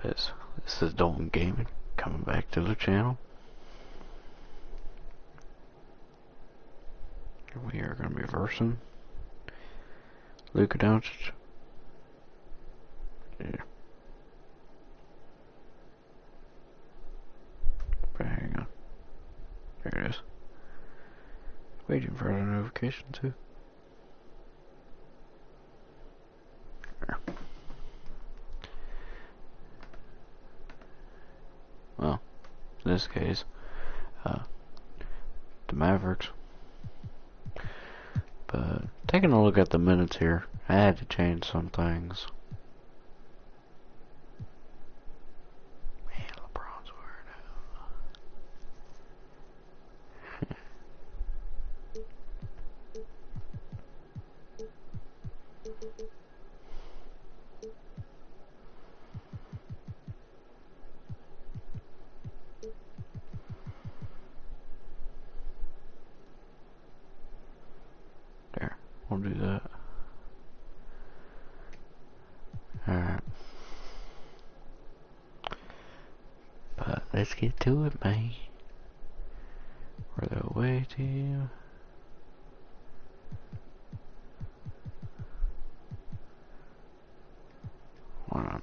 This is Dalton Gaming coming back to the channel. We are going to be versing Luka Doncic. Yeah. But hang on. There it is. Waiting for the notification too. There. Well, in this case, the Mavericks. But taking a look at the minutes here, I had to change some things. Man, LeBron's wearing out. There, we'll do that. Alright. But let's get to it, man. We're the away team. Why not?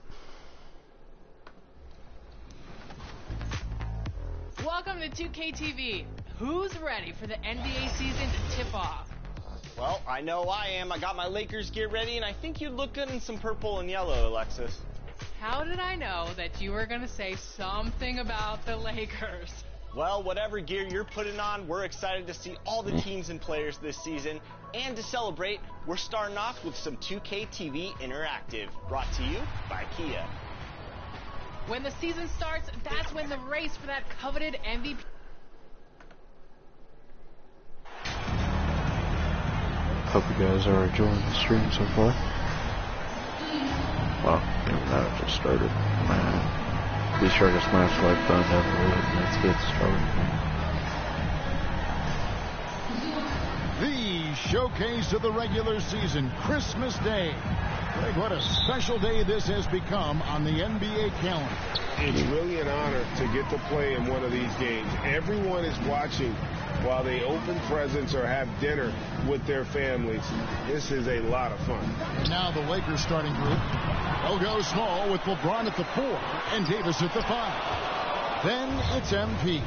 Welcome to 2K23. Who's ready for the NBA season to tip off? Well, I know I am. I got my Lakers gear ready, and I think you'd look good in some purple and yellow, Alexis. How did I know that you were going to say something about the Lakers? Well, whatever gear you're putting on, we're excited to see all the teams and players this season. And to celebrate, we're starting off with some 2K TV Interactive, brought to you by Kia. When the season starts, that's when the race for that coveted MVP... Hope you guys are enjoying the stream so far. Well, even though it just started. Be sure to smash the like button down below and let's get started. The showcase of the regular season, Christmas Day. Greg, what a special day this has become on the NBA calendar. It's really an honor to get to play in one of these games. Everyone is watching while they open presents or have dinner with their families. This is a lot of fun. And now the Lakers starting group. They'll go small with LeBron at the 4 and Davis at the 5. Then it's MP.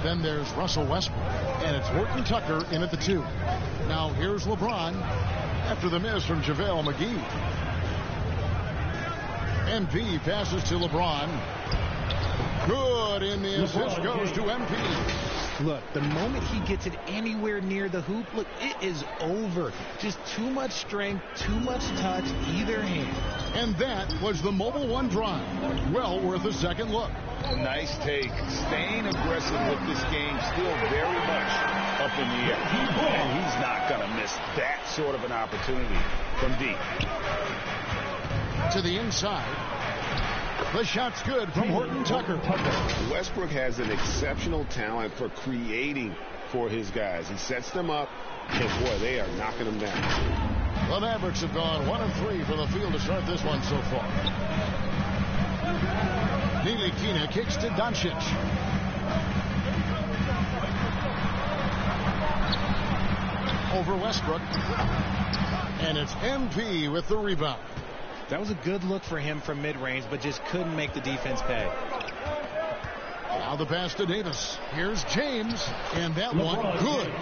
Then there's Russell Westbrook. And it's Horton Tucker in at the 2. Now here's LeBron after the miss from JaVale McGee. MP passes to LeBron. Good, and the assist goes to MP. Look, the moment he gets it anywhere near the hoop, look, it is over. Just too much strength, too much touch, either hand. And that was the Mobile One drive. Well worth a second look. Nice take. Staying aggressive with this game, still very much up in the air. And he's not going to miss that sort of an opportunity from deep. To the inside. The shot's good from Horton Tucker. Westbrook has an exceptional talent for creating for his guys. He sets them up, and boy, they are knocking them down. The Mavericks have gone 1 of 3 from the field to start this one so far. Ntilikina kicks to Doncic. Over Westbrook. And it's MP with the rebound. That was a good look for him from mid-range, but just couldn't make the defense pay. Now the pass to Davis. Here's James, and that one good.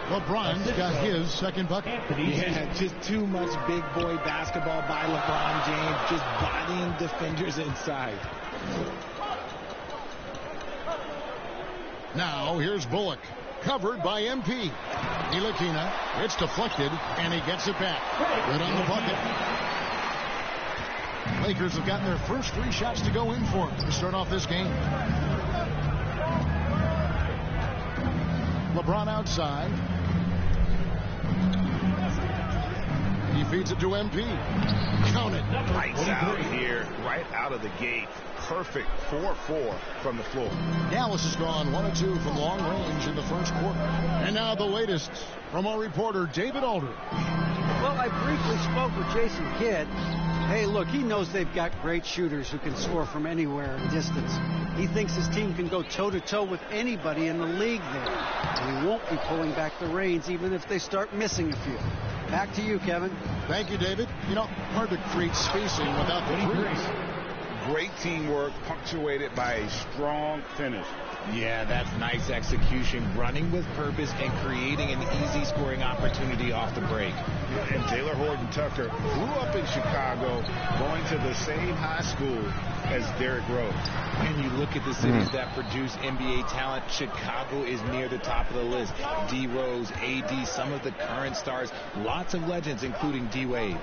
LeBron's got his second bucket. Yeah, just too much big boy basketball by LeBron James, just bodying defenders inside. Now here's Bullock, covered by MP. Ntilikina, it's deflected, and he gets it back. Good on the bucket. Lakers have gotten their first 3 shots to go in for them to start off this game. LeBron outside. He feeds it to MP. Count it. Lights out here, right out of the gate. Perfect 4-4 from the floor. Dallas has gone 1 of 2 from long range in the first quarter. And now the latest from our reporter, David Aldridge. Well, I briefly spoke with Jason Kidd. Hey, look, he knows they've got great shooters who can score from anywhere and distance. He thinks his team can go toe-to-toe with anybody in the league there. And he won't be pulling back the reins even if they start missing a few. Back to you, Kevin. Thank you, David. You know, hard to create spacing without the threes. Great teamwork punctuated by a strong finish. Yeah, that's nice execution, running with purpose and creating an easy scoring opportunity off the break. And Taylor Horton Tucker grew up in Chicago, going to the same high school as Derrick Rose. And you look at the cities that produce NBA talent, Chicago is near the top of the list. D. Rose, AD, some of the current stars, lots of legends, including D. Wade.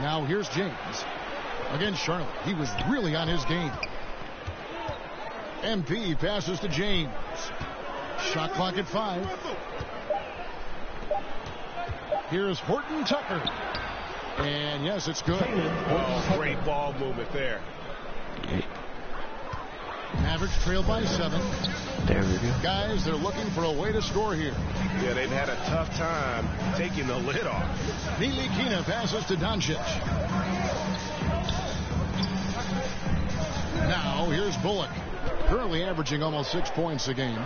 Now here's James. Against Charlotte, he was really on his game. MP passes to James. Shot clock at 5. Here's Horton Tucker. And yes, it's good. Oh, great ball movement there. Mavericks trail by 7. There we go. Guys, they're looking for a way to score here. Yeah, they've had a tough time taking the lid off. Ntilikina passes to Doncic. Now here's Bullock. Currently averaging almost 6 points a game.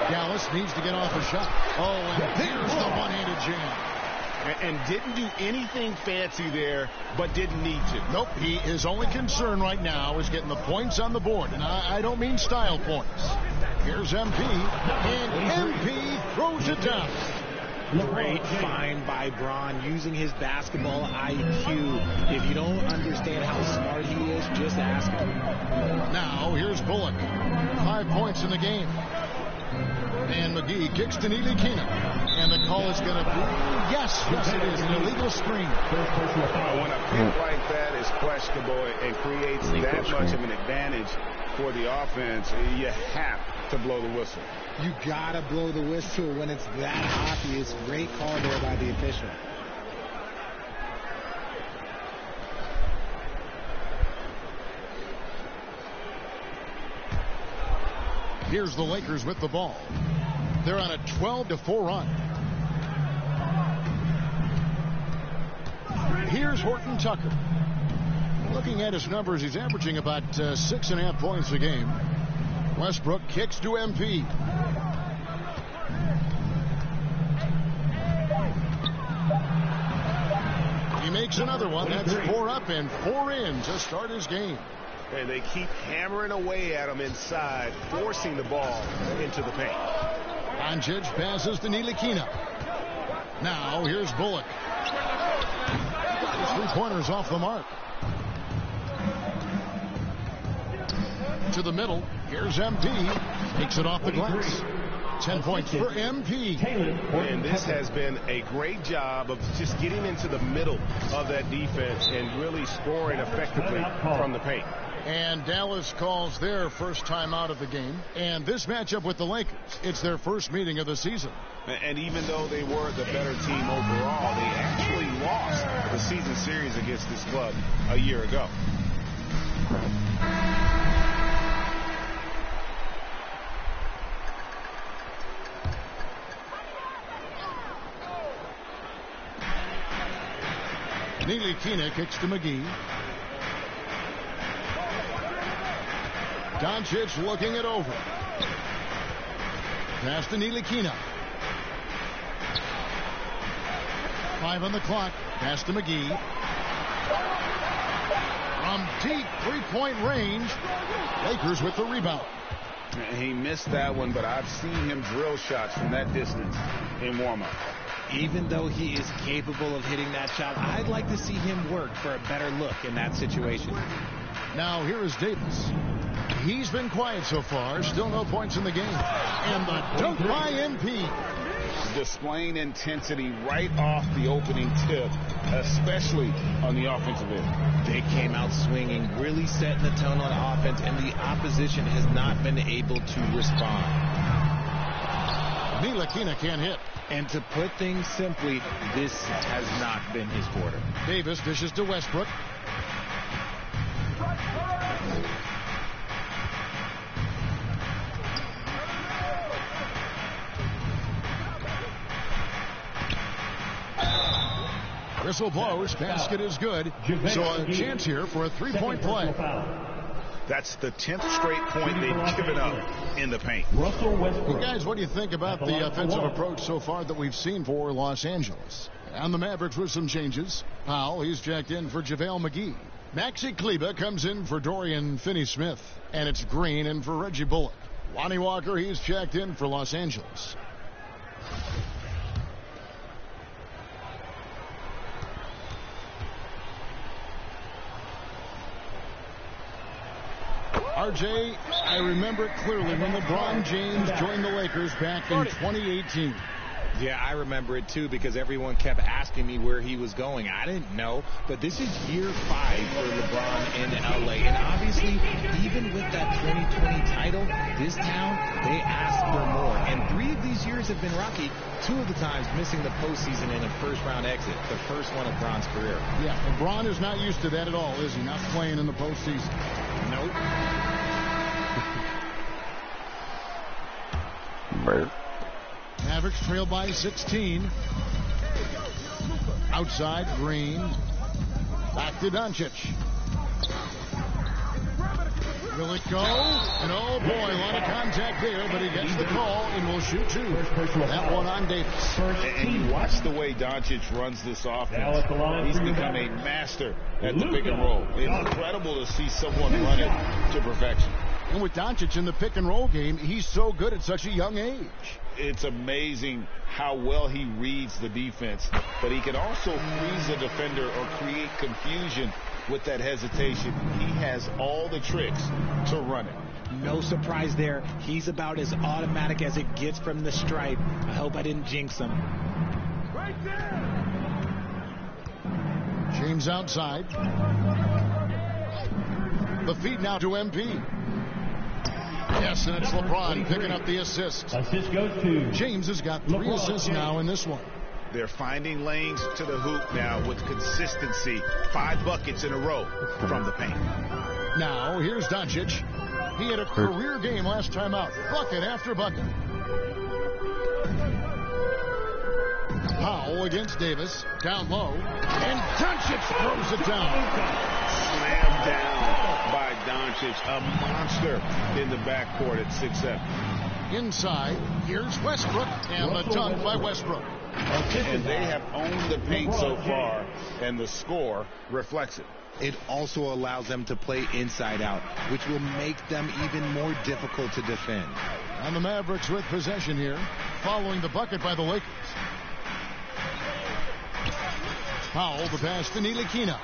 Dallas needs to get off a shot. Oh, and here's the one-handed jam. And didn't do anything fancy there, but didn't need to. Nope, his only concern right now is getting the points on the board. And I don't mean style points. Here's MP, and MP throws it down. Great find by Braun, using his basketball IQ. If you don't understand how smart he is, just ask him. Now here's Bullock. 5 points in the game. And McGee kicks to Ntilikina. And the call is going to be, yes, it is, an illegal screen. When a pick like that is questionable and creates that much of an advantage for the offense, you have to blow the whistle. You gotta blow the whistle when it's that hockey. It's a great call there by the official. Here's the Lakers with the ball. They're on a 12-4 run. Here's Horton Tucker. Looking at his numbers, he's averaging about 6.5 points a game. Westbrook kicks to MP. He makes another one. That's 4 up and 4 in to start his game. And they keep hammering away at him inside, forcing the ball into the paint. Doncic passes to Ntilikina. Now here's Bullock. 3-pointers off the mark. To the middle. Here's MP. Takes it off the glass. 10 points for MP. And this has been a great job of just getting into the middle of that defense and really scoring effectively from the paint. And Dallas calls their first time out of the game. And this matchup with the Lakers, it's their first meeting of the season. And even though they were the better team overall, they actually lost the season series against this club a year ago. Ntilikina kicks to McGee. Doncic looking it over. Pass to Ntilikina. 5 on the clock. Pass to McGee. From deep 3-point range. Lakers with the rebound. He missed that one, but I've seen him drill shots from that distance in warm-up. Even though he is capable of hitting that shot, I'd like to see him work for a better look in that situation. Now here is Davis. He's been quiet so far. Still no points in the game. And the dunk by MP. Displaying intensity right off the opening tip, especially on the offensive end. They came out swinging, really setting the tone on offense, and the opposition has not been able to respond. Ntilikina can't hit. And to put things simply, this has not been his quarter. Davis dishes to Westbrook. Whistle blows. Basket is good. So a chance here for a three-point play. That's the 10th straight point they've given up in the paint. Well, guys, what do you think about the offensive approach so far that we've seen for Los Angeles? And the Mavericks with some changes. Powell, he's checked in for JaVale McGee. Maxi Kleber comes in for Dorian Finney-Smith. And it's Green in for Reggie Bullock. Lonnie Walker, he's checked in for Los Angeles. RJ, I remember it clearly when LeBron James joined the Lakers back in 2018. Yeah, I remember it too because everyone kept asking me where he was going. I didn't know, but this is year 5 for LeBron in LA. And obviously, even with that 2020 title, this town, they asked for more. And 3 of these years have been rocky, 2 of the times missing the postseason in a first-round exit, the first one of Bron's career. Yeah, LeBron is not used to that at all, is he? Not playing in the postseason. Nope. Mavericks trail by 16. Outside, Green. Back to Doncic. Will it go? And oh boy, a lot of contact there, but he gets the call and will shoot 2. That one on Davis. And you watch the way Doncic runs this offense. He's become a master at the pick and roll. Incredible to see someone run it to perfection. And with Doncic in the pick and roll game, he's so good at such a young age. It's amazing how well he reads the defense, but he can also freeze a defender or create confusion with that hesitation. He has all the tricks to run it. No surprise there. He's about as automatic as it gets from the stripe. I hope I didn't jinx him. Right there. James outside. The feed now to MP. Yes, and it's LeBron picking up the assist. Assist goes to James has got 3 assists now in this one. They're finding lanes to the hoop now with consistency. 5 buckets in a row from the paint. Now, here's Doncic. He had a career game last time out. Bucket after bucket. Powell against Davis. Down low. And Doncic throws it down. Slammed down by Doncic. A monster in the backcourt at 6'7". Inside, here's Westbrook. And the dunk by Westbrook. And they have owned the paint so far, and the score reflects it. It also allows them to play inside out, which will make them even more difficult to defend. And the Mavericks with possession here, following the bucket by the Lakers. Powell, the pass to Ntilikina.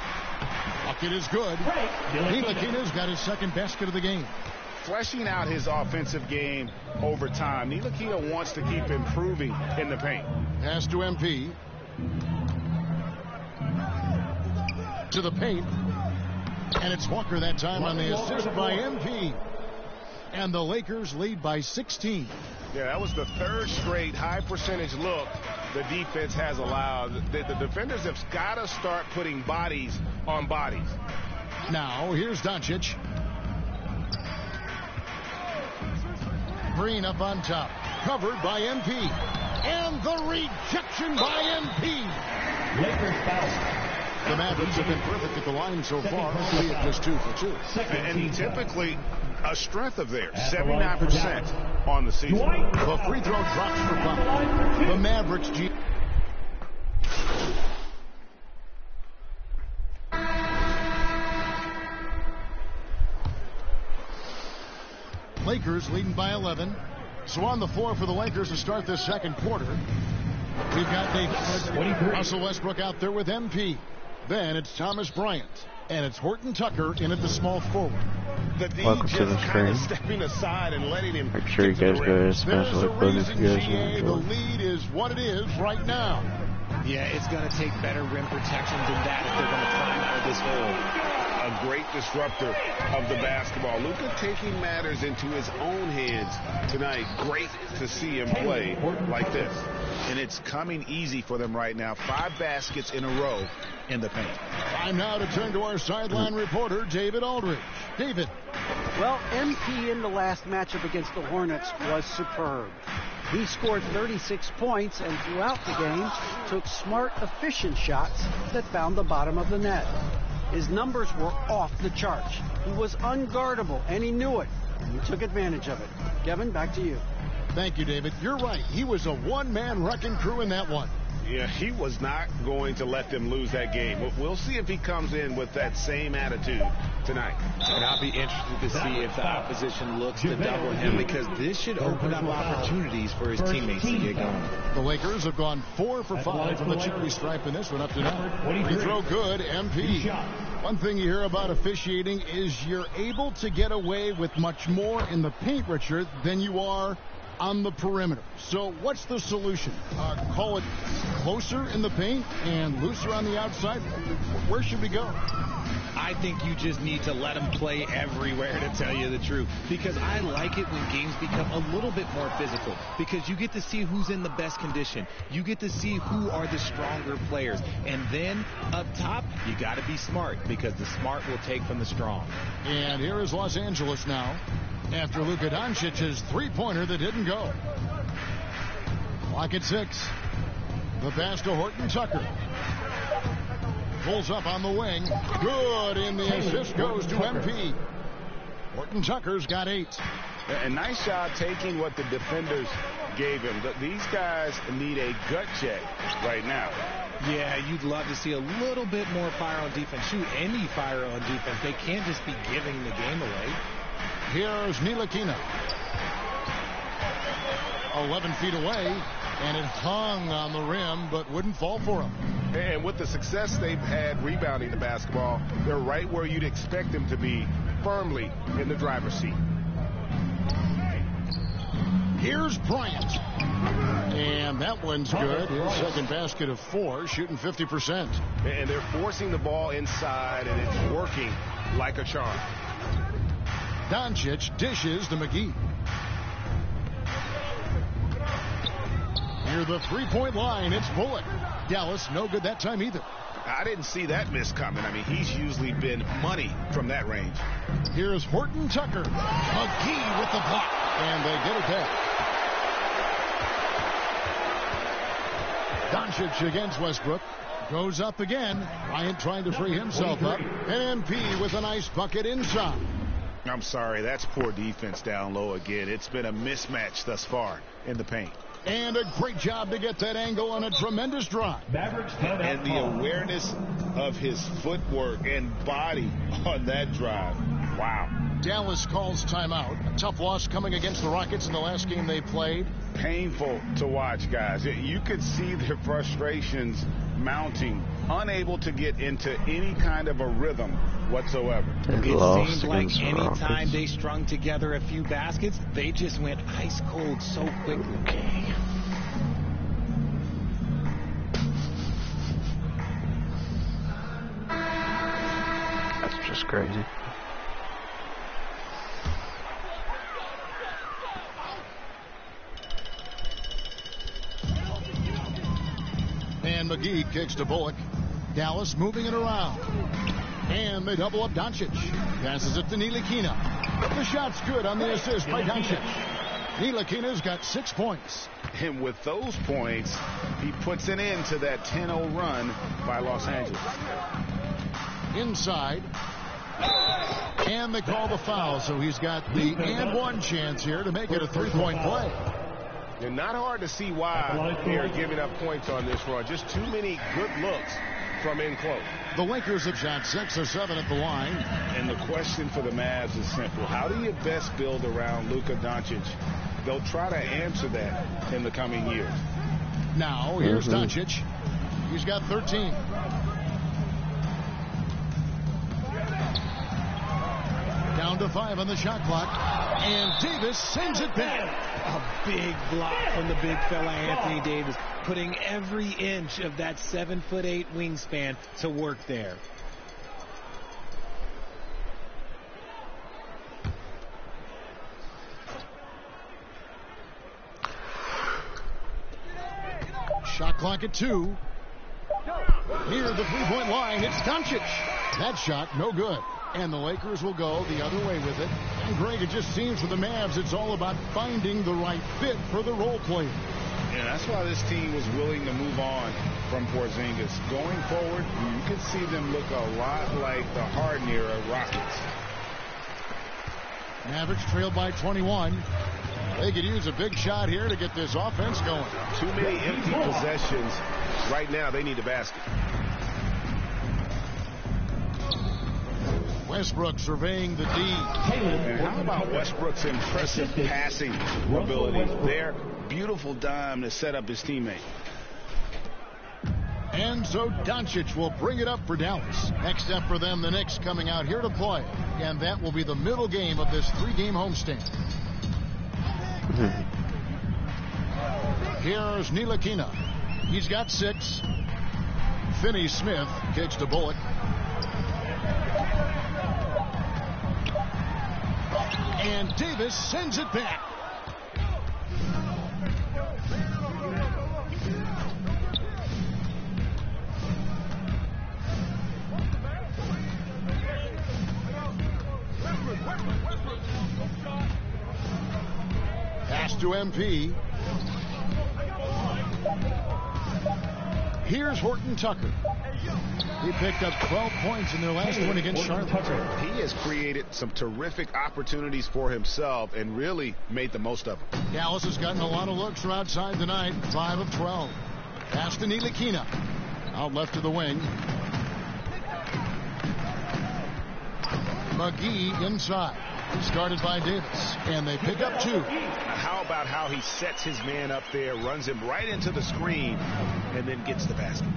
Bucket is good. Ntilikina's got his second basket of the game. Fleshing out his offensive game over time. Ntilikina wants to keep improving in the paint. Pass to MP. To the paint. And it's Walker that time on the assist by MP. And the Lakers lead by 16. Yeah, that was the 3rd straight high percentage look the defense has allowed. The defenders have got to start putting bodies on bodies. Now, here's Doncic. Green up on top. Covered by MP. And the rejection by MP. Lakers foul. The Mavericks have been perfect at the line so far, albeit just 2 for 2. And typically a strength of theirs, 79% on the season. The free throw drops for Powell. The Mavericks Lakers leading by 11. So on the floor for the Lakers to start this second quarter. We've got Davis. Russell Westbrook out there with MP. Then it's Thomas Bryant. And it's Horton Tucker in at the small forward. Welcome to the stream. Stepping aside and letting him. Make sure you guys go to special button if you guys GA, The enjoy. lead is what it is right now. Yeah, it's going to take better rim protection than that if they're going to climb out of this hole. A great disruptor of the basketball. Luka taking matters into his own hands tonight. Great to see him play like this. And it's coming easy for them right now. 5 baskets in a row in the paint. Time now to turn to our sideline reporter, David Aldridge. David. Well, MP in the last matchup against the Hornets was superb. He scored 36 points and throughout the game took smart, efficient shots that found the bottom of the net. His numbers were off the charts. He was unguardable, and he knew it, and he took advantage of it. Kevin, back to you. Thank you, David. You're right. He was a one-man wrecking crew in that one. Yeah, he was not going to let them lose that game. We'll see if he comes in with that same attitude tonight. And I'll be interested to see if the opposition looks to double him, because this should open up opportunities for his teammates to get going. The Lakers have gone 4 for 5 from the chicory stripe in this one up to now. Free throw good, MP. One thing you hear about officiating is you're able to get away with much more in the paint, Richard, than you are on the perimeter. So what's the solution? Call it closer in the paint and looser on the outside? Where should we go? I think you just need to let them play everywhere, to tell you the truth, because I like it when games become a little bit more physical, because you get to see who's in the best condition. You get to see who are the stronger players. And then up top, you got to be smart, because the smart will take from the strong. And here is Los Angeles now, after Luka Doncic's three-pointer that didn't go. Clock at 6. The pass to Horton Tucker. Pulls up on the wing. Good, and the assist goes to MP. Horton Tucker's got 8. A nice job taking what the defenders gave him. These guys need a gut check right now. Yeah, you'd love to see a little bit more fire on defense. Shoot, any fire on defense. They can't just be giving the game away. Here's Ntilikina. 11 feet away, and it hung on the rim, but wouldn't fall for him. And with the success they've had rebounding the basketball, they're right where you'd expect them to be, firmly in the driver's seat. Here's Bryant. And that one's good. His second basket of 4, shooting 50%. And they're forcing the ball inside, and it's working like a charm. Doncic dishes to McGee. Near the three-point line, it's Bullock. Dallas, no good that time either. I didn't see that miss coming. I mean, he's usually been money from that range. Here's Horton Tucker. McGee with the block. And they get it back. Doncic against Westbrook. Goes up again. Bryant trying to free himself up. And MP with a nice bucket inside. I'm sorry, that's poor defense down low again. It's been a mismatch thus far in the paint. And a great job to get that angle on a tremendous drive. And the awareness of his footwork and body on that drive. Wow. Dallas calls timeout. A tough loss coming against the Rockets in the last game they played. Painful to watch, guys. You could see their frustrations mounting, unable to get into any kind of a rhythm whatsoever. It seemed like any time they strung together a few baskets, they just went ice cold so quickly. Okay. That's just crazy. And McGee kicks to Bullock. Dallas moving it around. And they double up Doncic. Passes it to Ntilikina. The shot's good on the assist by Doncic. Ntilikina's got 6 points. And with those points, he puts an end to that 10-0 run by Los Angeles. Inside. And they call the foul, so he's got the and one chance here to make it a three-point play. And not hard to see why they're giving up points on this run. Just too many good looks from in close. The Lakers have shot 6 or 7 at the line. And the question for the Mavs is simple. How do you best build around Luka Doncic? They'll try to answer that in the coming years. Now, here's Doncic. He's got 13. Down to 5 on the shot clock. And Davis sends it back. A big block from the big fella Anthony Davis, putting every inch of that 7'8" wingspan to work there. Shot clock at 2. Near the three-point line, it's Doncic. That shot, no good. And the Lakers will go the other way with it. And Greg, it just seems for the Mavs, it's all about finding the right fit for the role player. Yeah, that's why this team was willing to move on from Porzingis. Going forward, you can see them look a lot like the Harden-era Rockets. Mavericks trailed by 21. They could use a big shot here to get this offense going. Too many empty possessions. Right now, they need a basket. Westbrook surveying the D. And how about Westbrook's impressive passing abilities there? Beautiful dime to set up his teammate. And so Doncic will bring it up for Dallas. Next up for them, the Knicks coming out here to play. And that will be the middle game of this 3-game homestand. Here's Ntilikina. He's got 6. Finney-Smith kicks to Bullock. And Davis sends it back. Pass to MP. Here's Horton Tucker. He picked up 12 points in their last win against Charlotte. He has created some terrific opportunities for himself and really made the most of them. Dallas has gotten a lot of looks from outside tonight. 5 of 12. Pass to Ntilikina. Out left to the wing. McGee inside. Started by Davis. And they pick up 2. How about how he sets his man up there, runs him right into the screen, and then gets the basket.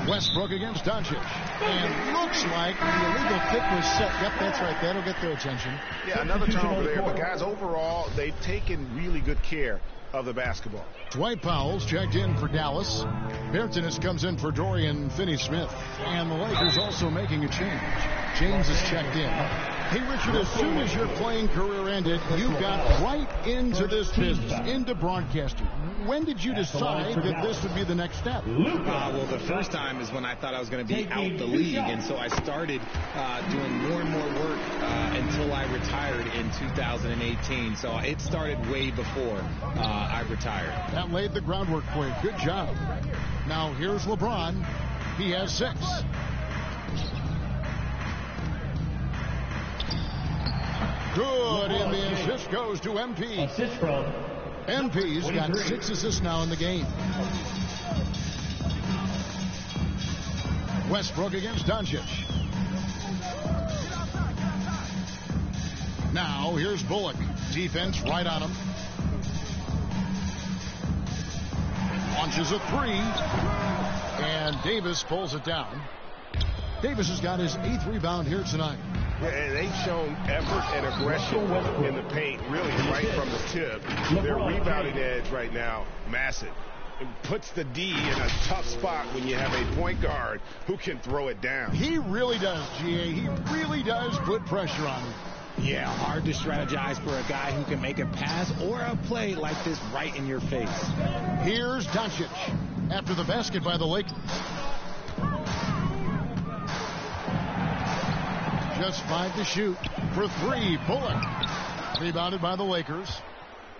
Westbrook against Doncic. And looks like the illegal kick was set. Yep, that's right. That'll get their attention. Yeah, another turnover there. But guys, overall, they've taken really good care of the basketball. Dwight Powell's checked in for Dallas. Bertanis comes in for Dorian Finney-Smith. And the Lakers also making a change. James is checked in. Hey, Richard, as soon as your playing career ended, you got right into this business, into broadcasting. When did you decide that this would be the next step? Well, the first time is when I thought I was going to be out the league, and so I started doing more and more work until I retired in 2018. So it started way before I retired. That laid the groundwork for you. Good job. Now here's LeBron. He has 6. Good, and the assist goes to MP. Assist from MP's got 6 assists now in the game. Westbrook against Doncic. Now here's Bullock. Defense right on him. Launches a 3. And Davis pulls it down. Davis has got his 8th rebound here tonight. Yeah, and they've shown effort and aggression in the paint, really right from the tip. Their rebounding edge right now, massive. It puts the D in a tough spot when you have a point guard who can throw it down. He really does, G.A. He really does put pressure on him. Yeah, hard to strategize for a guy who can make a pass or a play like this right in your face. Here's Doncic after the basket by the Lakers. Just 5 to shoot for 3. Bullock. Rebounded by the Lakers.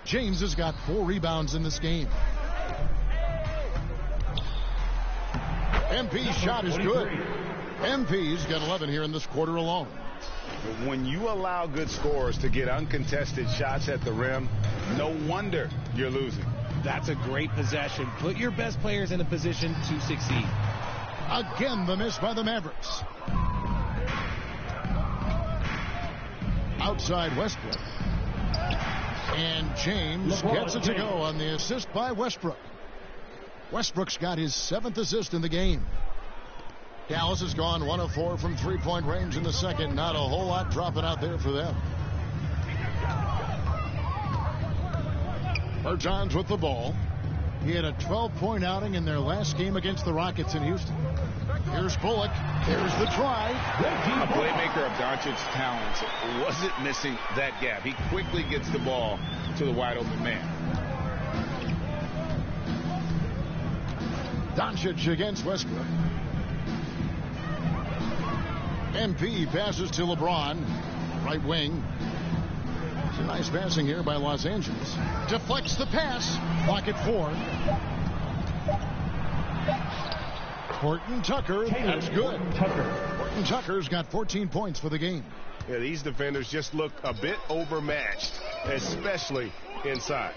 James has got 4 rebounds in this game. MP's shot is good. MP's got 11 here in this quarter alone. When you allow good scorers to get uncontested shots at the rim, no wonder you're losing. That's a great possession. Put your best players in a position to succeed. Again, the miss by the Mavericks. Outside Westbrook. And James gets it to go on the assist by Westbrook. Westbrook's got his 7th assist in the game. Dallas has gone 1 of 4 from 3-point range in the second. Not a whole lot dropping out there for them. Bertans with the ball. He had a 12-point outing in their last game against the Rockets in Houston. Here's Bullock. There's the try. A playmaker of Doncic's talents wasn't missing that gap. He quickly gets the ball to the wide open man. Doncic against Westbrook. MP passes to LeBron. Right wing. It's a nice passing here by Los Angeles. Deflects the pass. Pocket 4. Horton Tucker. That's good. Horton Tucker's got 14 points for the game. Yeah, these defenders just look a bit overmatched, especially inside.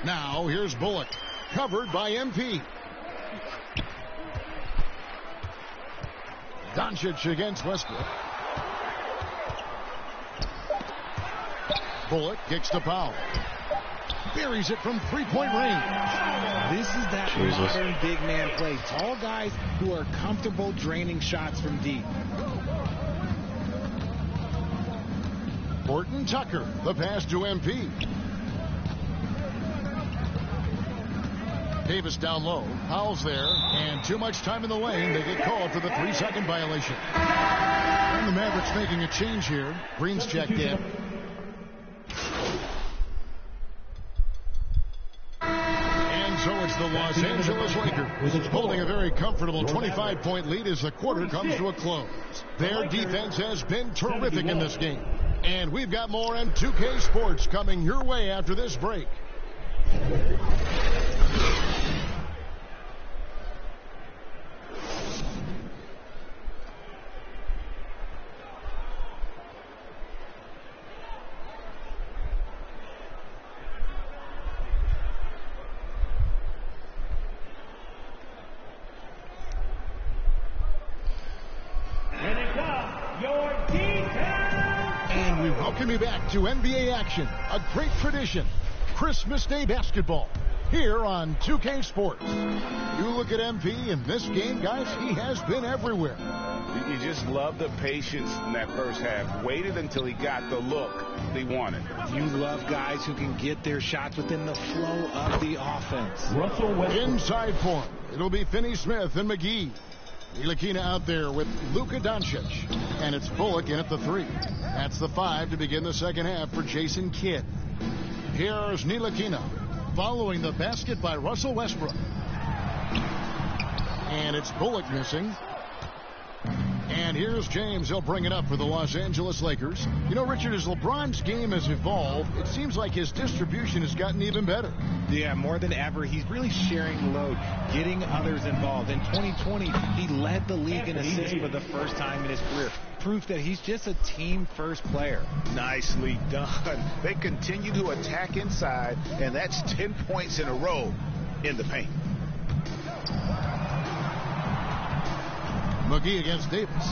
Now here's Bullock. Covered by MP. Doncic against Westbrook. Bullock kicks to Powell. Buries it from three-point range. This is that modern big man play. Tall guys who are comfortable draining shots from deep. Horton Tucker, the pass to MP. Davis down low. Powell's there, and too much time in the lane. They get called for the 3-second violation. And the Mavericks making a change here. Green's checked in. And so it's the Los Angeles Lakers holding a very comfortable 25-point lead as the quarter comes to a close. Their defense has been terrific in this game. And we've got more M2K Sports coming your way after this break. And we welcome you back to NBA action, a great tradition. Christmas Day basketball here on 2K Sports. You look at MP in this game, guys, he has been everywhere. You just love the patience in that first half. Waited until he got the look he wanted. You love guys who can get their shots within the flow of the offense. Inside form, it'll be Finney-Smith and McGee. Ntilikina out there with Luka Doncic. And it's Bullock in at the 3. That's the 5 to begin the second half for Jason Kidd. Here's Ntilikina following the basket by Russell Westbrook. And it's Bullock missing. And here's James. He'll bring it up for the Los Angeles Lakers. You know, Richard, as LeBron's game has evolved, it seems like his distribution has gotten even better. Yeah, more than ever, he's really sharing the load, getting others involved. In 2020, he led the league in assists for the first time in his career. Proof that he's just a team-first player. Nicely done. They continue to attack inside, and that's 10 points in a row in the paint. McGee against Davis.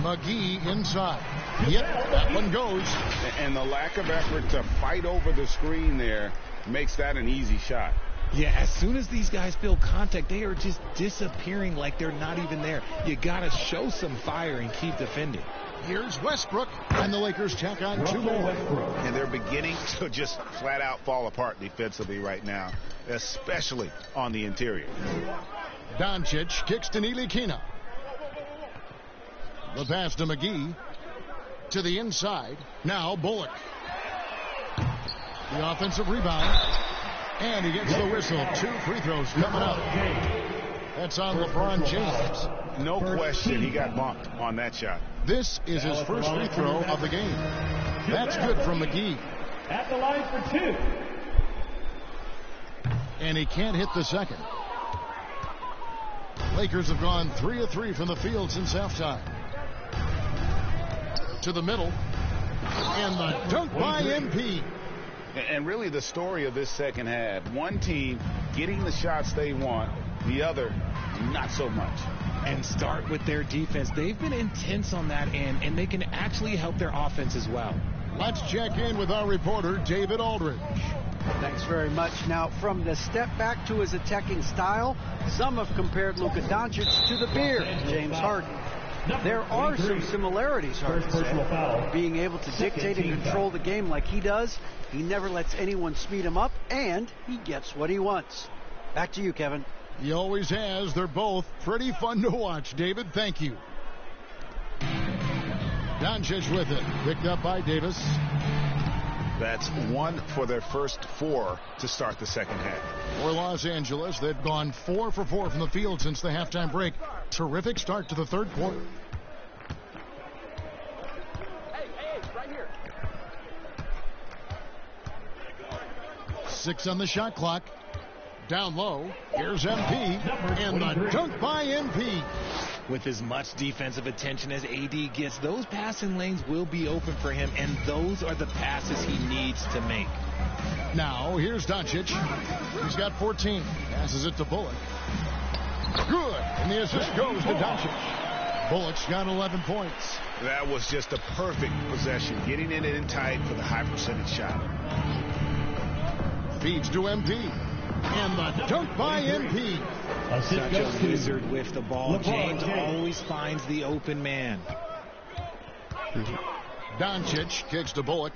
McGee inside. Yep, that one goes. And the lack of effort to fight over the screen there makes that an easy shot. Yeah, as soon as these guys feel contact, they are just disappearing like they're not even there. You got to show some fire and keep defending. Here's Westbrook, and the Lakers tack on 2 more. And they're beginning to just flat out fall apart defensively right now, especially on the interior. Doncic kicks to Ntilikina. The pass to McGee. To the inside. Now Bullock. The offensive rebound. And he gets the whistle. 2 free throws coming up. That's on LeBron James. No question he got bumped on that shot. This is his first free throw of the game. That's good from McGee. At the line for 2. And he can't hit the second. Lakers have gone 3 of 3 from the field since halftime. To the middle. And the dunk by MP. And really the story of this second half, one team getting the shots they want, the other not so much. And start with their defense. They've been intense on that end, and they can actually help their offense as well. Let's check in with our reporter, David Aldridge. Thanks very much. Now, from the step back to his attacking style, some have compared Luka Doncic to the Beard, James Harden. There are some similarities, Harden said. Being able to dictate and control the game like he does, he never lets anyone speed him up, and he gets what he wants. Back to you, Kevin. He always has. They're both pretty fun to watch, David. Thank you. Doncic with it. Picked up by Davis. That's 1 for their first 4 to start the second half. For Los Angeles, they've gone 4 for 4 from the field since the halftime break. Terrific start to the third quarter. Hey, right here. 6 on the shot clock. Down low. Here's MP. And the dunk by MP. With as much defensive attention as AD gets, those passing lanes will be open for him, and those are the passes he needs to make. Now, here's Doncic. He's got 14. Passes it to Bullock. Good. And the assist goes to Doncic. Bullock's got 11 points. That was just a perfect possession, getting it in tight for the high percentage shot. Feeds to MP. And the dunk by MP. Such a wizard with the ball. James always finds the open man. Doncic kicks to Bullock.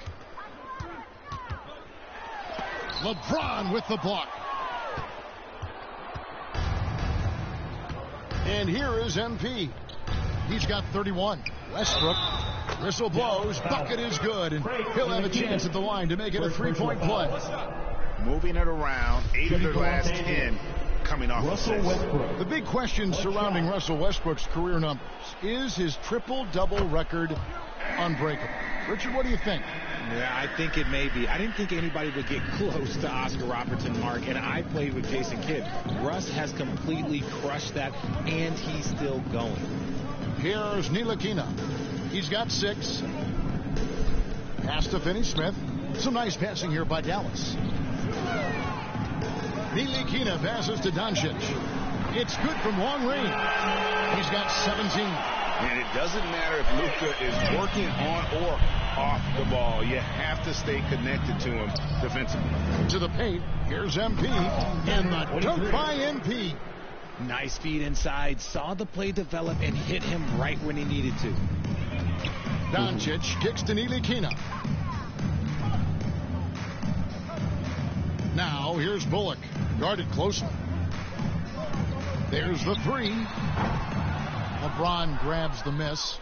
LeBron with the block. And here is MP. He's got 31. Westbrook. Whistle blows. Bucket is good. And he'll have a chance at the line to make it a three-point play. Moving it around. 8 of their last 10 coming off Russell Westbrook. The big question surrounding Russell Westbrook's career numbers. Is his triple-double record unbreakable? Richard, what do you think? Yeah, I think it may be. I didn't think anybody would get close to Oscar Robertson, Mark, and I played with Jason Kidd. Russ has completely crushed that, and he's still going. Here's Ntilikina. He's got 6. Pass to Finney-Smith. Some nice passing here by Dallas. Ntilikina passes to Doncic. It's good from long range. He's got 17. And it doesn't matter if Luka is working on or off the ball. You have to stay connected to him defensively. To the paint. Here's MP. And the dunk by MP. Nice feed inside. Saw the play develop and hit him right when he needed to. Doncic kicks to Ntilikina. Now here's Bullock. Guarded closely. There's the 3. LeBron grabs the miss.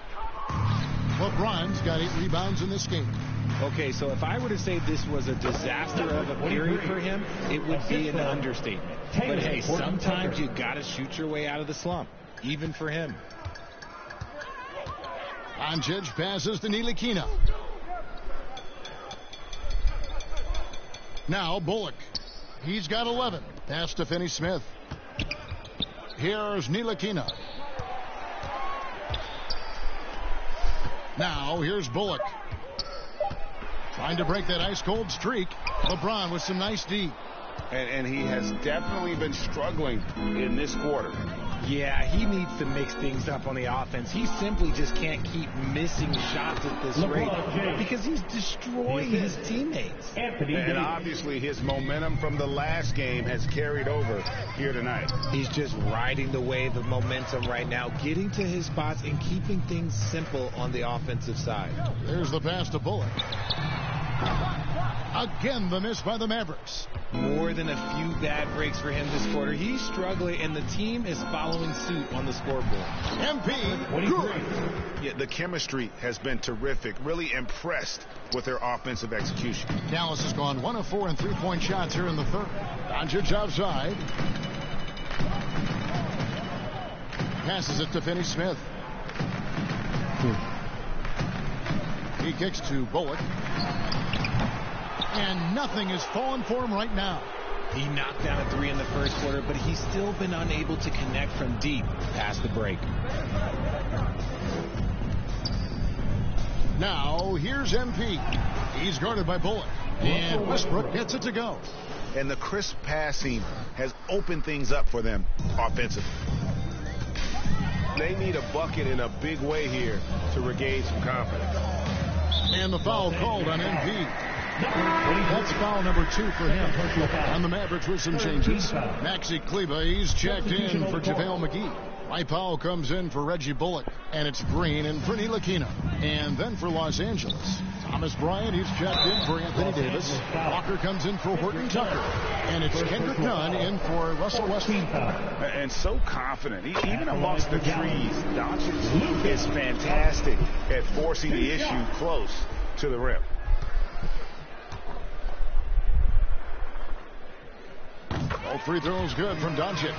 LeBron's got 8 rebounds in this game. Okay, so if I were to say this was a disaster of a period for him, it would be an understatement. But hey, sometimes you got to shoot your way out of the slump, even for him. Doncic passes to Ntilikina. Now Bullock. He's got 11. Pass to Finney-Smith. Here's Ntilikina. Now here's Bullock. Trying to break that ice-cold streak. LeBron with some nice D. And he has definitely been struggling in this quarter. Yeah, he needs to mix things up on the offense. He simply just can't keep missing shots at this rate because he's destroying his teammates. And obviously his momentum from the last game has carried over here tonight. He's just riding the wave of momentum right now, getting to his spots and keeping things simple on the offensive side. There's the pass to Bullock. Again, the miss by the Mavericks. More than a few bad breaks for him this quarter. He's struggling, and the team is following suit on the scoreboard. MP, good. Yeah, the chemistry has been terrific. Really impressed with their offensive execution. Dallas has gone 1 of 4 in three-point shots here in the third. Doncic outside. Passes it to Finney-Smith. He kicks to Bullock. And nothing is falling for him right now. He knocked down a 3 in the first quarter, but he's still been unable to connect from deep past the break. Now, here's MP. He's guarded by Bullock. And Westbrook gets it to go. And the crisp passing has opened things up for them offensively. They need a bucket in a big way here to regain some confidence. And the foul called on MP. That's foul number 2 for him. And the Mavericks with some changes. Maxi Kleber, he's checked in for JaVale McGee. Mike Powell comes in for Reggie Bullock. And it's Green in for Ntilikina. And then for Los Angeles, Thomas Bryant, he's checked in for Anthony Davis. Walker comes in for Horton Tucker. And it's Kendrick Nunn in for Russell Westbrook. And so confident, even amongst the trees. Doncic is fantastic at forcing the issue close to the rim. All free throws good from Doncic.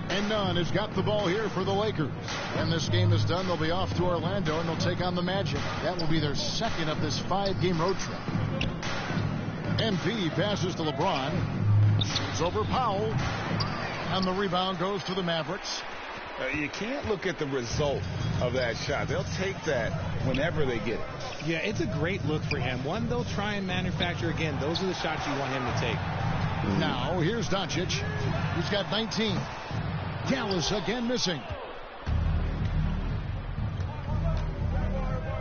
And Nunn has got the ball here for the Lakers. When this game is done, they'll be off to Orlando and they'll take on the Magic. That will be their second of this 5-game road trip. MP passes to LeBron. Shoots over Powell. And the rebound goes to the Mavericks. You can't look at the result of that shot. They'll take that whenever they get it. Yeah, it's a great look for him. One, they'll try and manufacture again. Those are the shots you want him to take. Now, here's Doncic. He's got 19. Dallas again missing.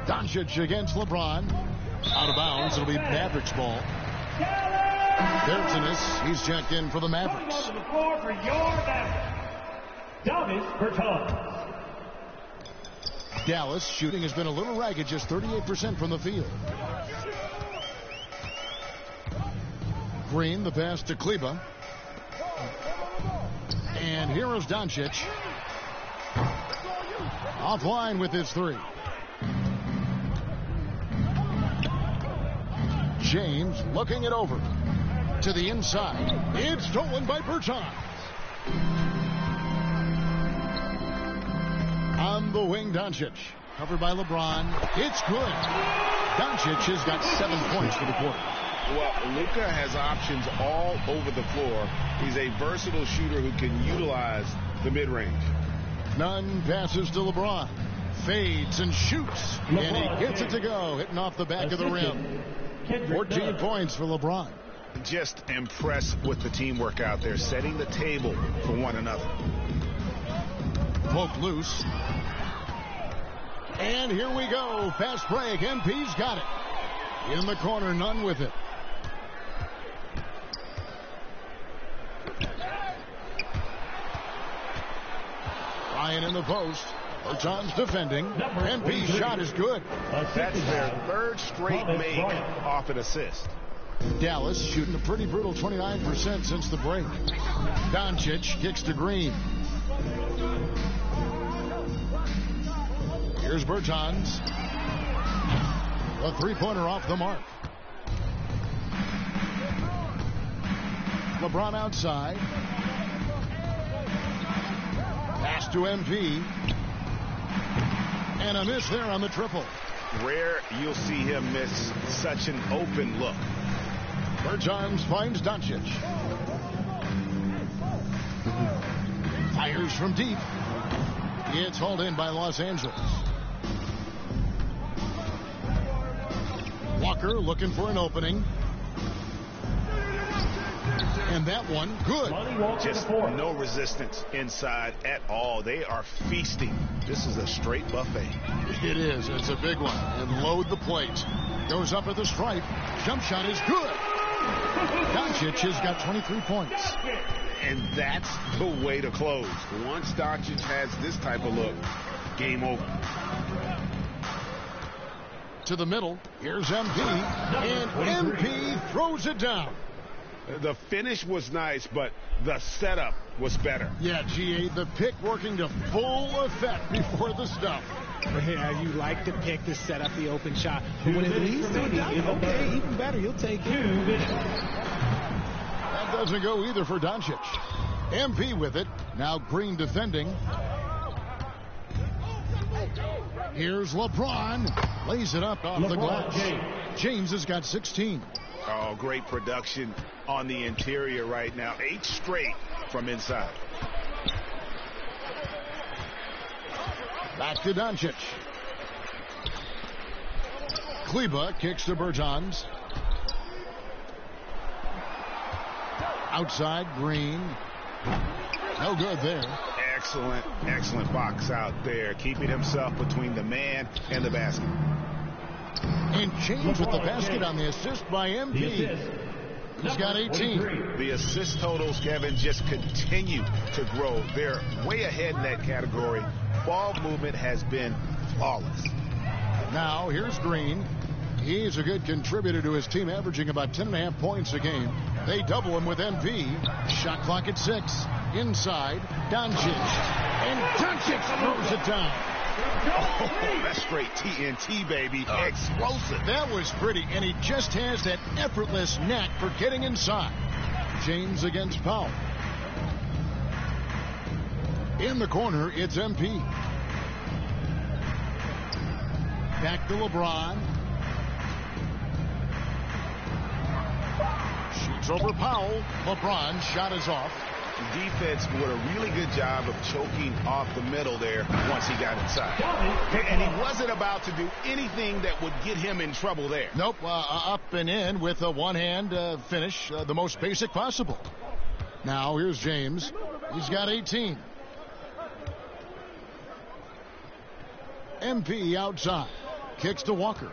Doncic against LeBron. Out of bounds. It'll be Mavericks ball. There's Ennis. He's checked in for the Mavericks. To the floor for your Mavericks, Davis Bertans. Dallas shooting has been a little ragged, just 38% from the field. Green, the pass to Kleba. And here is Doncic. Offline with his three. James looking it over. To the inside. It's stolen by Bertans. On the wing, Doncic. Covered by LeBron. It's good. Doncic has got 7 points for the quarter. Well, Luka has options all over the floor. He's a versatile shooter who can utilize the mid-range. Nunn passes to LeBron. Fades and shoots. And he gets it to go. Hitting off the back of the rim. 14 points for LeBron. Just impressed with the teamwork out there, setting the table for one another. Poke loose. And here we go. Fast break. MP's got it. In the corner, Nunn with it. Ryan in the post. Bertans defending. MP's shot is good. That's their third straight make off an assist. Dallas shooting a pretty brutal 29% since the break. Doncic kicks to Green. Here's Bertans. A three-pointer off the mark. LeBron outside. Pass to MP. And a miss there on the triple. Rare you'll see him miss such an open look. Bertans finds Doncic. Fires from deep. It's hauled in by Los Angeles. Walker looking for an opening. And that one, good. Just no resistance inside at all. They are feasting. This is a straight buffet. It is. It's a big one. And load the plate. Goes up at the stripe. Jump shot is good. Doncic has got 23 points. And that's the way to close. Once Doncic has this type of look, game over. To the middle. Here's MP. And MP throws it down. The finish was nice, but the setup was better. Yeah, GA, the pick working to full effect before the stuff. Yeah, you like the pick to set up the open shot. But when it leads to a dunk, okay, even better, you'll take it. That doesn't go either for Doncic. MP with it. Now Green defending. Here's LeBron. Lays it up off the glass. James has got 16. Oh, great production on the interior right now. 8 straight from inside. Back to Doncic. Kleba kicks to Bertans. Outside, Green. No good there. Excellent box out there. Keeping himself between the man and the basket. And James with the basket on the assist by MP. He's got 18. The assist totals, Kevin, just continue to grow. They're way ahead in that category. Ball movement has been flawless. Now, here's Green. He's a good contributor to his team, averaging about 10.5 points a game. They double him with MP. Shot clock at 6. Inside, Doncic. And Doncic throws it down. Oh, that's straight TNT, baby. Explosive. That was pretty, and he just has that effortless knack for getting inside. James against Powell. In the corner, it's MP. Back to LeBron. Shoots over Powell. LeBron's shot is off. Defense did a really good job of choking off the middle there once he got inside. And he wasn't about to do anything that would get him in trouble there. Nope, up and in with a one-hand finish, the most basic possible. Now here's James. He's got 18. MP outside. Kicks to Walker.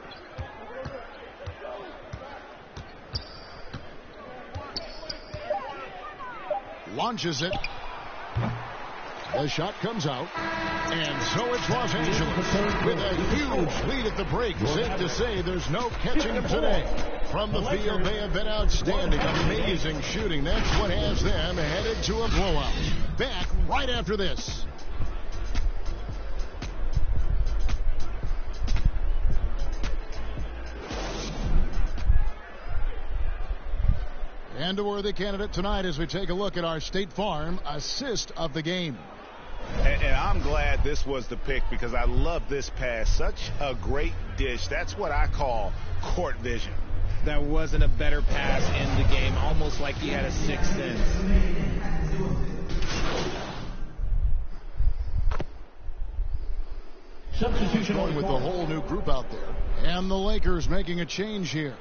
Launches it. The shot comes out. And so it's Los Angeles with a huge lead at the break. Safe to say there's no catching them today. From the field, they have been outstanding. Amazing shooting. That's what has them headed to a blowout. Back right after this. And a worthy candidate tonight as we take a look at our State Farm assist of the game. And I'm glad this was the pick because I love this pass. Such a great dish. That's what I call court vision. That wasn't a better pass in the game, almost like he had a sixth sense. Substitution going with the whole new group out there. And the Lakers making a change here.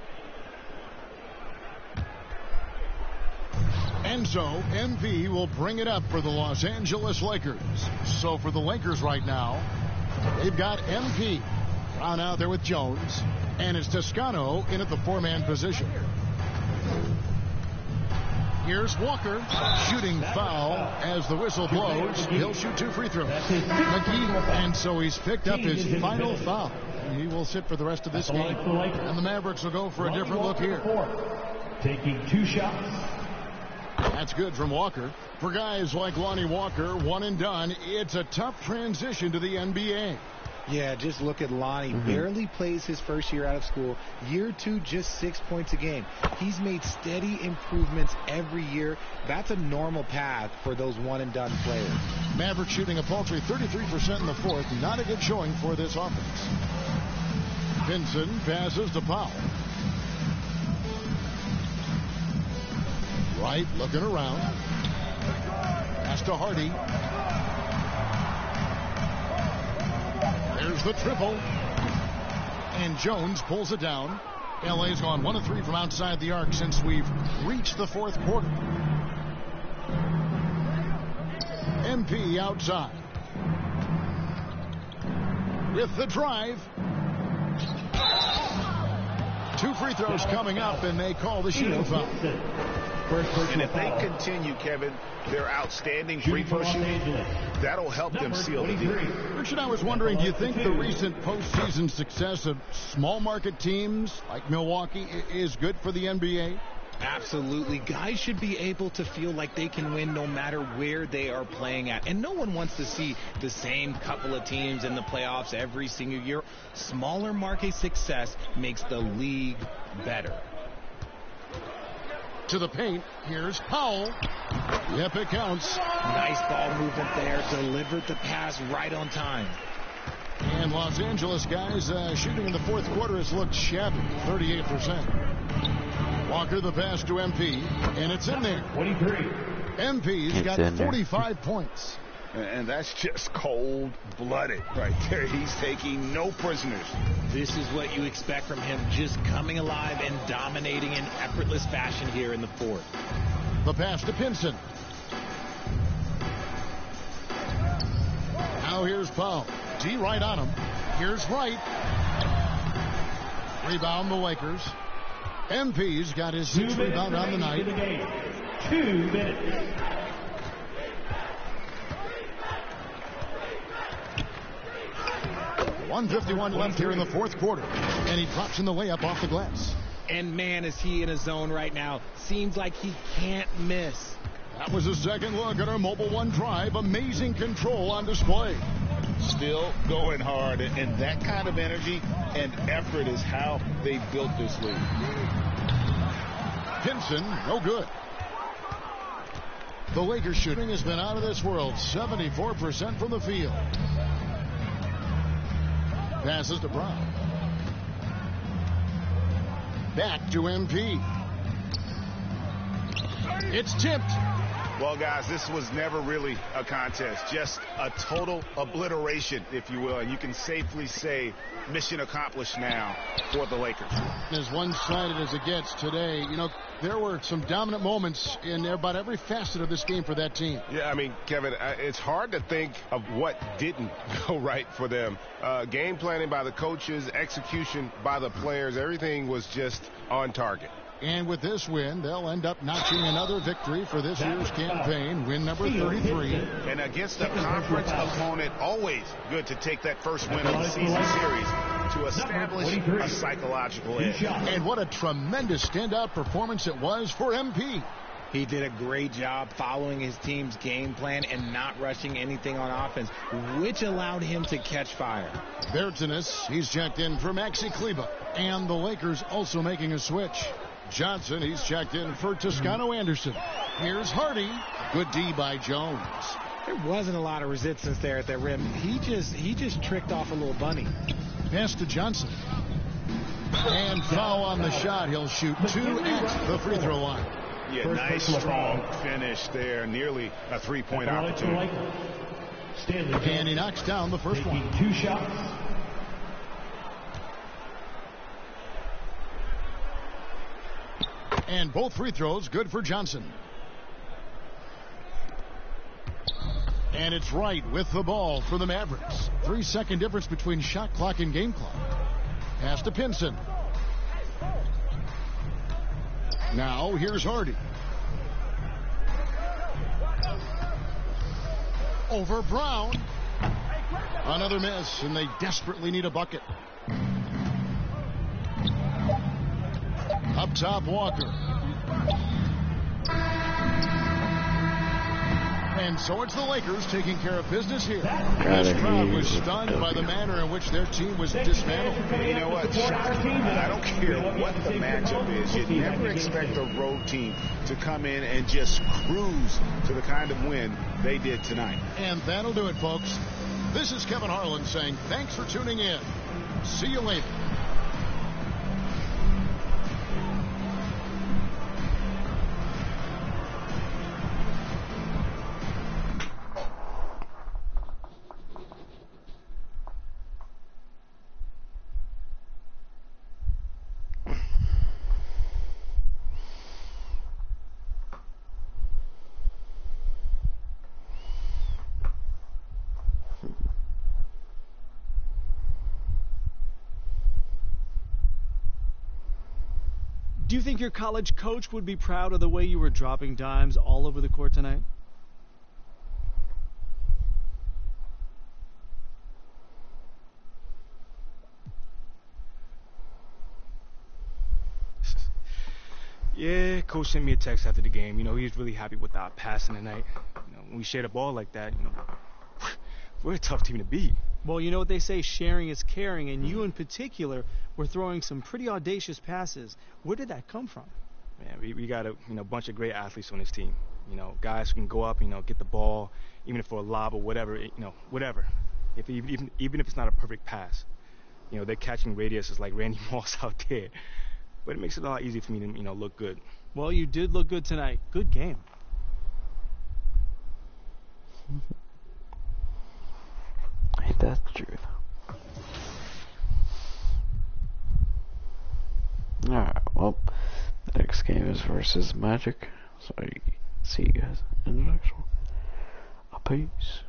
And so, MV will bring it up for the Los Angeles Lakers. So for the Lakers right now, they've got MP. Brown out there with Jones. And it's Toscano in at the four-man position. Here's Walker. Shooting foul as the whistle blows. He'll shoot 2 free throws. McGee, and so he's picked up his final foul. And he will sit for the rest of this game. And the Mavericks will go for a different look here. Taking 2 shots. That's good from Walker. For guys like Lonnie Walker, one and done, it's a tough transition to the NBA. Yeah, just look at Lonnie. Barely plays his first year out of school. Year 2, just 6 points a game. He's made steady improvements every year. That's a normal path for those one-and-done players. Maverick shooting a paltry 33% in the fourth. Not a good showing for this offense. Pinson passes to Powell. Right, looking around. Pass to Hardy. There's the triple. And Jones pulls it down. LA's gone 1 of 3 from outside the arc since we've reached the fourth quarter. MP outside. With the drive. 2 free throws coming up, and they call the shooting foul. And if they continue, Kevin, their outstanding free throw shooting, that'll help them seal the deal. Richard, I was wondering, do you think the recent postseason success of small market teams like Milwaukee is good for the NBA? Absolutely. Guys should be able to feel like they can win no matter where they are playing at. And no one wants to see the same couple of teams in the playoffs every single year. Smaller market success makes the league better. To the paint, here's Powell. Yep, it counts. Nice ball movement there. Delivered the pass right on time. And Los Angeles guys shooting in the fourth quarter has looked shabby, 38%. Walker the pass to MP, and it's in there. 23. MP's got 45 points. And that's just cold-blooded right there. He's taking no prisoners. This is what you expect from him, just coming alive and dominating in effortless fashion here in the fourth. The pass to Pinson. Now here's Powell. D right on him. Here's Wright. Rebound the Lakers. MP's got his 6th rebound on the night. 2 minutes. .151 left here in the fourth quarter. And he drops in the layup off the glass. And man, is he in a zone right now. Seems like he can't miss. That was a second look at our Mobile One drive. Amazing control on display. still going hard, and that kind of energy and effort is how they built this league. Pinson, no good. The Lakers shooting has been out of this world, 74% from the field. Passes to Brown. Back to MP. It's tipped. Well, guys, this was never really a contest, just a total obliteration, if you will. And you can safely say mission accomplished now for the Lakers. As one-sided as it gets today, you know, there were some dominant moments in about every facet of this game for that team. Yeah, I mean, Kevin, it's hard to think of what didn't go right for them. Game planning by the coaches, execution by the players, everything was just on target. And with this win, they'll end up notching another victory for this year's campaign, win number 33. And against a conference opponent, always good to take that first win of the season series to establish a psychological edge. And what a tremendous standout performance it was for MP. He did a great job following his team's game plan and not rushing anything on offense, which allowed him to catch fire. Bertinus, he's checked in for Maxi Kleba. And the Lakers also making a switch. Johnson, he's checked in for Toscano Anderson. Here's Hardy. Good D by Jones. There wasn't a lot of resistance there at that rim. He just tricked off a little bunny. Pass to Johnson. And foul on the shot. He'll shoot 2 at the free throw line. Yeah, nice, strong finish there. Nearly a three-point opportunity. And he knocks down the first one. 2 shots. And both free throws good for Johnson. And it's Wright with the ball for the Mavericks. 3-second difference between shot clock and game clock. Pass to Pinson. Now here's Hardy. Over Brown. Another miss, and they desperately need a bucket. Up top, Walker. And so it's the Lakers taking care of business here. This crowd was stunned by the manner in which their team was dismantled. You know what? I don't care what the matchup is. You never expect a road team to come in and just cruise to the kind of win they did tonight. And that'll do it, folks. This is Kevin Harlan saying thanks for tuning in. See you later. Do you think your college coach would be proud of the way you were dropping dimes all over the court tonight? Yeah, coach sent me a text after the game. You know, he was really happy with our passing tonight. You know, when we share the ball like that, you know, we're a tough team to beat. Well, you know what they say, sharing is caring, and you in particular were throwing some pretty audacious passes. Where did that come from? Man, we got a bunch of great athletes on this team. You know, guys who can go up, get the ball, even if for a lob or whatever, whatever. Even if it's not a perfect pass. You know, their catching radius is like Randy Moss out there. But it makes it a lot easier for me to, look good. Well, you did look good tonight. Good game. Ain't that the truth? Alright, well, the next game is versus Magic. So see you guys in the next one. Peace.